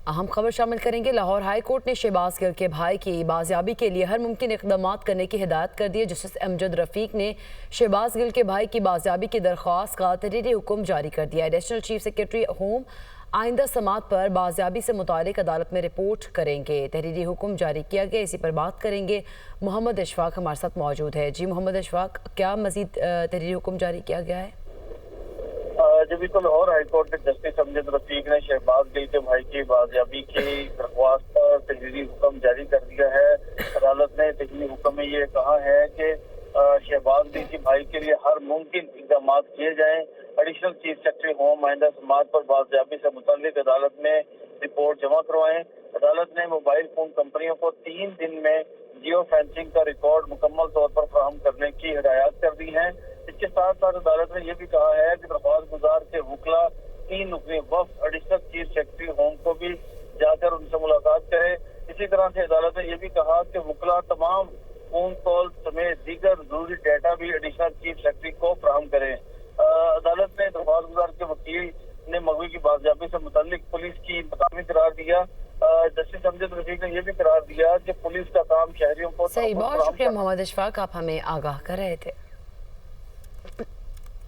اہم خبر شامل کریں گے۔ لاہور ہائی کورٹ نے شہباز گل کے بھائی کی بازیابی کے لیے ہر ممکن اقدامات کرنے کی ہدایت کر دی ہے۔ جسٹس امجد رفیق نے شہباز گل کے بھائی کی بازیابی کی درخواست کا تحریری حکم جاری کر دیا ہے۔ ایڈیشنل چیف سیکرٹری ہوم آئندہ سماعت پر بازیابی سے متعلق عدالت میں رپورٹ کریں گے۔ تحریری حکم جاری کیا گیا، اسی پر بات کریں گے۔ محمد اشفاق ہمارے ساتھ موجود ہے۔ جی محمد اشفاق، کیا مزید تحریری حکم جاری کیا گیا ہے؟ جی بالکل، لاہور ہائی کورٹ کے جسٹس امجد رفیق نے شہباز گل کے بھائی کی بازیابی کی درخواست پر تحریری حکم جاری کر دیا ہے۔ عدالت نے تحریری حکم میں یہ کہا ہے کہ شہباز گل کے بھائی کے لیے ہر ممکن اقدامات کیے جائیں۔ ایڈیشنل چیف سیکرٹری ہوم آئندہ سماعت پر بازیابی سے متعلق عدالت میں رپورٹ جمع کروائیں۔ عدالت نے موبائل فون کمپنیوں کو 3 دن میں جیو فینسنگ کا ریکارڈ مکمل طور پر فراہم کرنے کی ہدایات کر دی ہیں۔ اس کے ساتھ ساتھ عدالت نے یہ بھی کہا ہے کہ درخواست گزار کے وکلا 3 رکنی وفد ایڈیشنل چیف سیکرٹری ہوم کو بھی جا کر ان سے ملاقات کرے۔ اسی طرح سے عدالت نے یہ بھی کہا کہ وکلا تمام فون کال سمیت دیگر ضروری ڈیٹا بھی ایڈیشنل چیف سیکرٹری کو فراہم کریں۔ عدالت نے درخواست گزار کے وکیل نے مغوی کی بازیابی سے متعلق پولیس کی مقامی قرار دیا۔ جسٹس امجد رفیق نے یہ بھی قرار دیا کہ پولیس کا کام شہریوں کو صحیح، بہت شکریہ محمد اشفاق، آپ ہمیں آگاہ کر رہے تھے۔